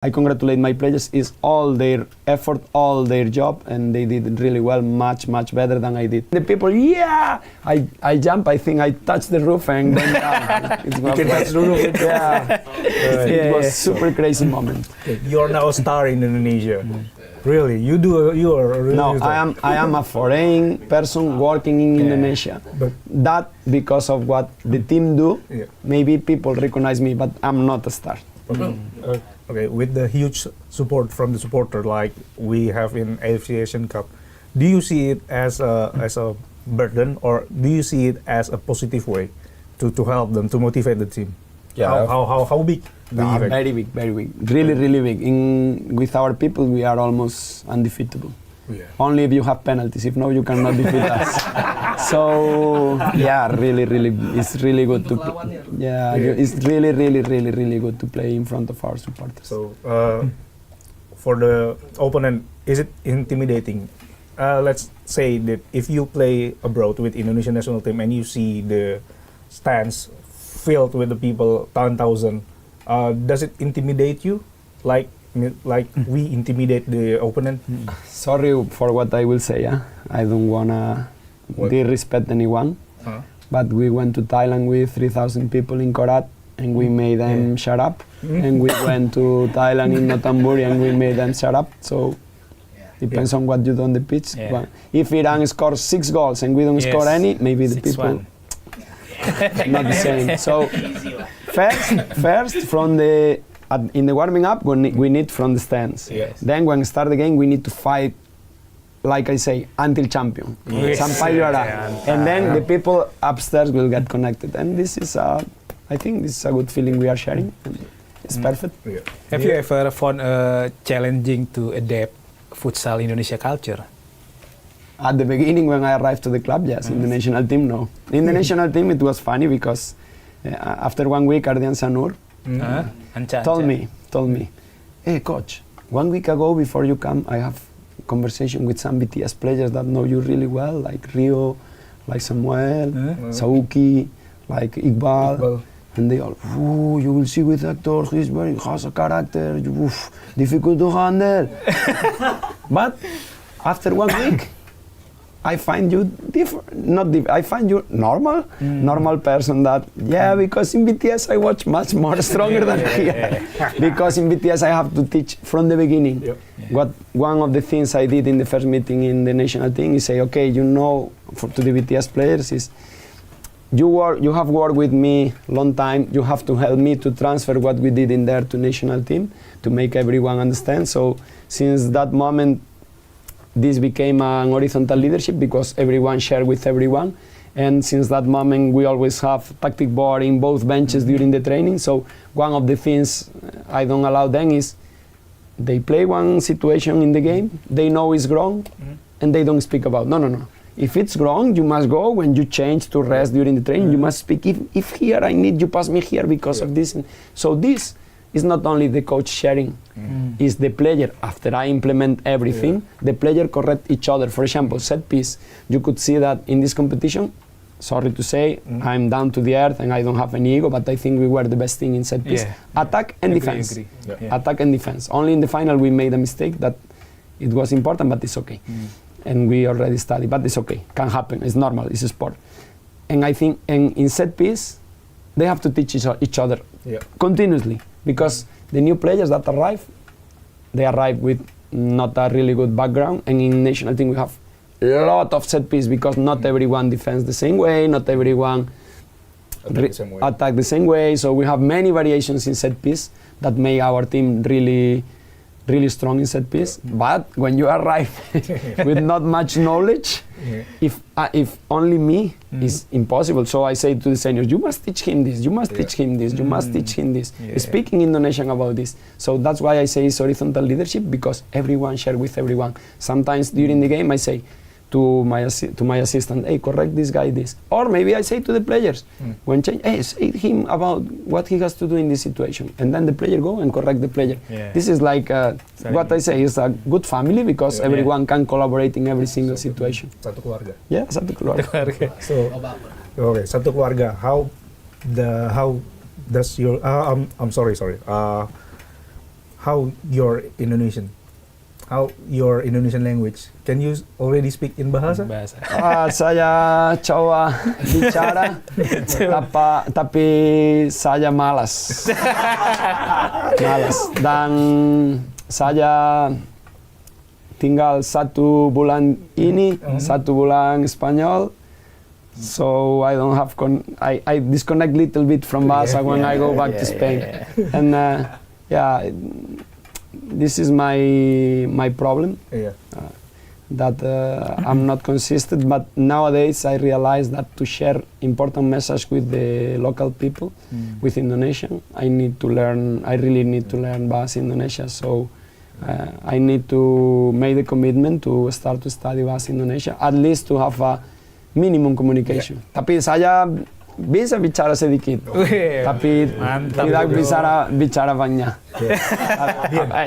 I congratulate my players. It's all their effort, all their job, and they did really well, much better than I did. The people, yeah, I jump. I think I touched the roof and then you can touch the roof. Yeah, it was super crazy moment. You are now a star in Indonesia. Really, you are a really No, star. I am a foreign person working in Indonesia. But that because of what the team do, maybe people recognize me, but I'm not a star. Okay, with the huge support from the supporter like we have in AFC Asian Cup, do you see it as a burden, or do you see it as a positive way to help them, to motivate the team? Yeah. How big? Very big, really big. With our people, we are almost undefeatable. Yeah. Only if you have penalties. If no, you cannot defeat us. So yeah, really, it's really good to. It's really good to play in front of our supporters. So for the opponent, is it intimidating? Let's say that if you play abroad with Indonesian national team and you see the stands filled with the people, 10,000, does it intimidate you? Like we intimidate the opponent? Sorry for what I will say. I don't wanna disrespect anyone. But we went to Thailand with 3,000 people in Korat, and we made them shut up. And we went to Thailand in Nothamburi, and we made them shut up. So depends on what you do on the pitch. But if Iran scores 6 goals and we don't score any, maybe the people not the same. So first from in the warming up, we need from the stands. Yes. Then when start the game, we need to fight, like I say, until champion. Sampai juara. And then the people upstairs will get connected. And this is, I think this is a good feeling we are sharing. And it's perfect. Yeah. Have you ever found challenging to adapt futsal Indonesia culture? At the beginning, when I arrived to the club, yes. In the national team, no. In the national team, it was funny because after 1 week, Ardian Sanur told me, hey coach, 1 week ago before you come, I have conversation with some BTS players that know you really well, like Rio, like Samuel, Sauki, like Iqbal. And they all, you will see with Hector, he has a character, difficult to handle. But after 1 week, I find you I find you normal person that, because in BTS I watch much more stronger than here. Because in BTS I have to teach from the beginning. What one of the things I did in the first meeting in the national team is say, okay, to the BTS players is, you have worked with me long time, you have to help me to transfer what we did in there to national team, to make everyone understand. So since that moment, this became an horizontal leadership because everyone shared with everyone. And since that moment, we always have tactic board in both benches during the training. So one of the things I don't allow them is they play one situation in the game, they know it's wrong, and they don't speak about, no. If it's wrong, you must go. When you change to rest during the training, you must speak. If here I need, you pass me here because of this. So this is not only the coach sharing, is the player, after I implement everything, the player correct each other. For example, set piece, you could see that in this competition, sorry to say, I'm down to the earth and I don't have any ego, but I think we were the best thing in set piece. Attack and defense. Attack and defense. Only in the final we made a mistake that it was important, but it's okay. And we already studied, but it's okay, can happen, it's normal, it's a sport. And I think in set piece, they have to teach each other continuously, because the new players that arrive, they arrive with not a really good background, and in national team we have a lot of set piece because not everyone defends the same way, not everyone attack the same way, so we have many variations in set piece that make our team really strong in set piece. But when you arrive with not much knowledge, if only me, is impossible. So I say to the seniors, you must teach him this, you must teach him this, you must teach him this. Speaking Indonesian about this. So that's why I say it's horizontal leadership, because everyone share with everyone. Sometimes during the game I say to my assistant, hey, correct this guy this. Or maybe I say to the players, when change, hey, say him about what he has to do in this situation. And then the player go and correct the player. This is like, what I say is a good family, because everyone can collaborate in every single situation. Satu keluarga. Yeah, satu keluarga. So, okay, satu keluarga. How does your, I'm sorry. how your Indonesian language. Can you already speak in bahasa? Saya coba bicara, tapi saya malas. Dan saya tinggal 1 bulan ini, 1 bulan Spanyol. So I don't have I disconnect little bit from bahasa when I go back to Spain. And this is my problem. That I'm not consistent, but nowadays I realize that to share important message with the local people, with Indonesian, I really need to learn bahasa Indonesia. So I need to make the commitment to start to study bahasa Indonesia, at least to have a minimum communication. Tapi saya bisa bicara sedikit, tapi tidak bisa bicara banyak.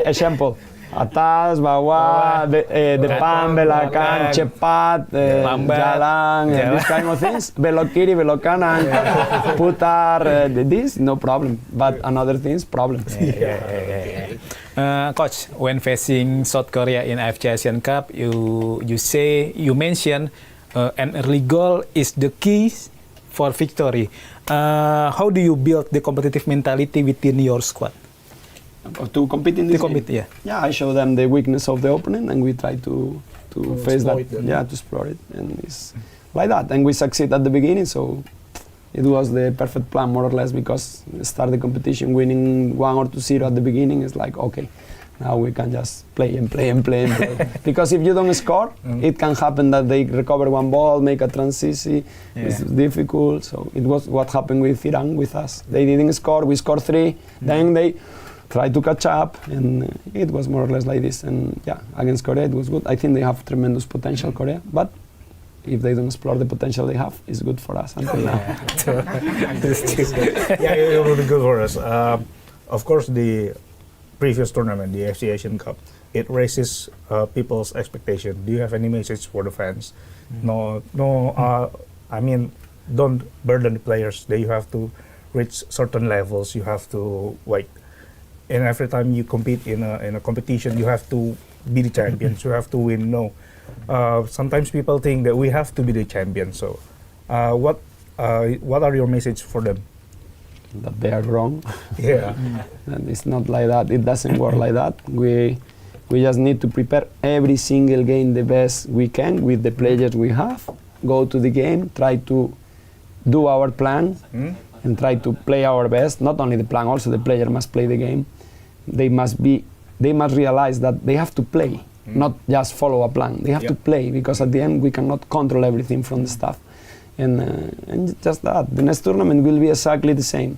Example, atas, bawah, depan, belakang, cepat, jalan, these kind of things. Belok kiri, belok kanan, putar, this no problem. But another things, problem. Coach, when facing South Korea in AFC Asian Cup, you mention an early goal is the key for victory. How do you build the competitive mentality within your squad? To compete in this game? Yeah, I show them the weakness of the opponent, and we try to face that. Them. Yeah, to explore it, and it's like that. And we succeed at the beginning, so it was the perfect plan, more or less, because start the competition winning 1 or 2-0 at the beginning is like, okay, now we can just play and play and play and play. Because if you don't score, it can happen that they recover one ball, make a transition. It's difficult. So it was what happened with Iran, with us. They didn't score, we scored 3, then they tried to catch up, and it was more or less like this. And against Korea it was good. I think they have tremendous potential, Korea, but if they don't explore the potential they have, it's good for us until now. It will be good for us. Of course, the previous tournament, the AFC Asian Cup, it raises people's expectation. Do you have any message for the fans? I mean, don't burden the players. That you have to reach certain levels. You have to wait. And every time you compete in a competition, you have to be the champions. You have to win. No. Sometimes people think that we have to be the champion. So, what are your message for them? That they are wrong. And it's not like that. It doesn't work like that. We just need to prepare every single game the best we can with the players we have. Go to the game, try to do our plan, and try to play our best. Not only the plan, also the player must play the game. They must realize that they have to play, not just follow a plan. They have to play, because at the end we cannot control everything from the staff. And just that. The next tournament will be exactly the same.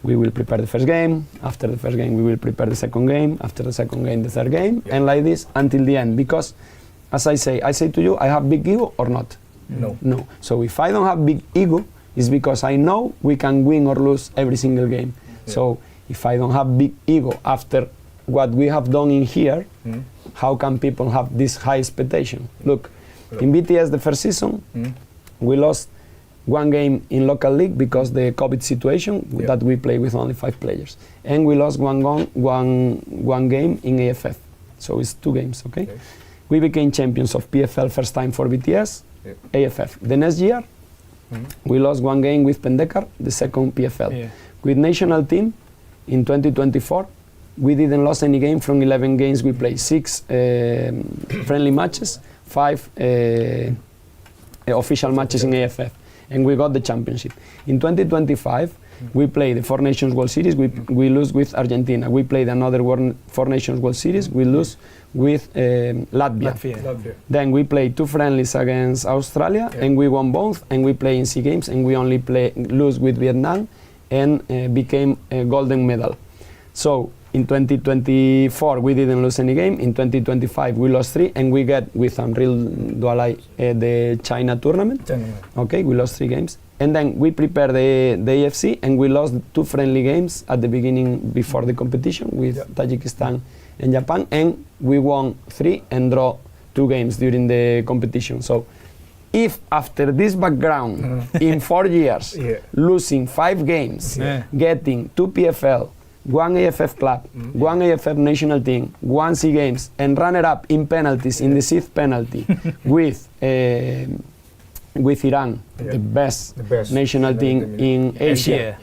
We will prepare the first game. After the first game, we will prepare the second game. After the second game, the third game, and like this until the end. Because, as I say to you, I have big ego or not? No. So if I don't have big ego, it's because I know we can win or lose every single game. So if I don't have big ego after what we have done in here, how can people have this high expectation? Look, in BTS the first season, we lost 1 game in local league because the COVID situation that we play with only 5 players, and we lost one game in AFF. So it's 2 games. Okay. We became champions of PFL first time for BTS, AFF. The next year, we lost 1 game with Pendekar, the second PFL. With national team in 2024, we didn't lose any game from 11 games we played. 6 friendly matches, 5 official matches in AFF, and we got the championship. In 2025, we played the 4 Nations World Series, we lose with Argentina. We played another 4 Nations World Series, we lose with Latvia. Then we played 2 friendlies against Australia, and we won both, and we play in SEA Games, and we only lose with Vietnam, and became a golden medal. So in 2024 we didn't lose any game. In 2025 we lost 3, and we get with Unreal Dualai the China tournament. Okay, we lost 3 games, and then we prepare the AFC, and we lost 2 friendly games at the beginning before the competition with Tajikistan and Japan, and we won 3 and draw 2 games during the competition. So if after this background in 4 years losing 5 games, getting 2 PFL, one AFF club, one AFF national team, one SEA Games, and runner-up in penalties in the 6th penalty with Iran, the best national team in Asia.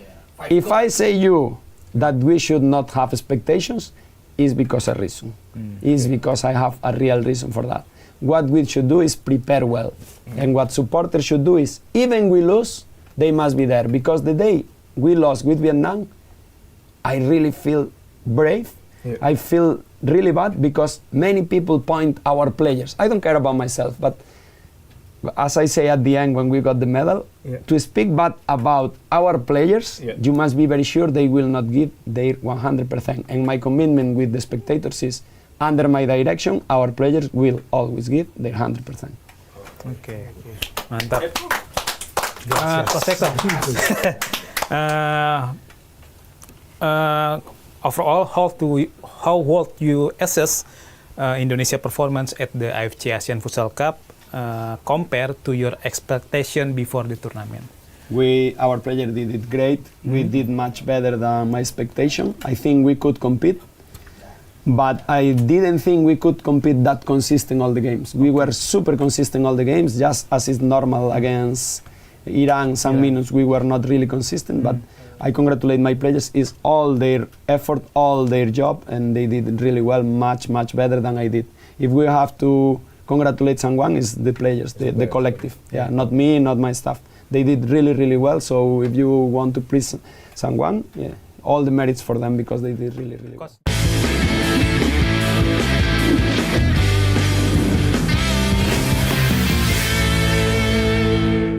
If I say you that we should not have expectations, is because a reason. Is because I have a real reason for that. What we should do is prepare well. And what supporters should do is, even we lose, they must be there. Because the day we lost with Vietnam, I really feel brave. I feel really bad because many people point our players. I don't care about myself, but as I say at the end when we got the medal, to speak bad about our players, you must be very sure they will not give their 100%. And my commitment with the spectators is, under my direction, our players will always give their 100%. Okay. Mantap. Coach Hector. Overall, how would you assess Indonesia performance at the AFC Asian Futsal Cup compared to your expectation before the tournament? Our players did it great. We did much better than my expectation. I think we could compete, but I didn't think we could compete that consistent all the games. We were super consistent all the games, just as is normal against Iran. Some minutes we were not really consistent, but I congratulate my players. It's all their effort, all their job, and they did it really well, much better than I did. If we have to congratulate someone, it's the players, the collective. Yeah, not me, not my staff. They did really well. So if you want to praise someone, all the merits for them because they did really well.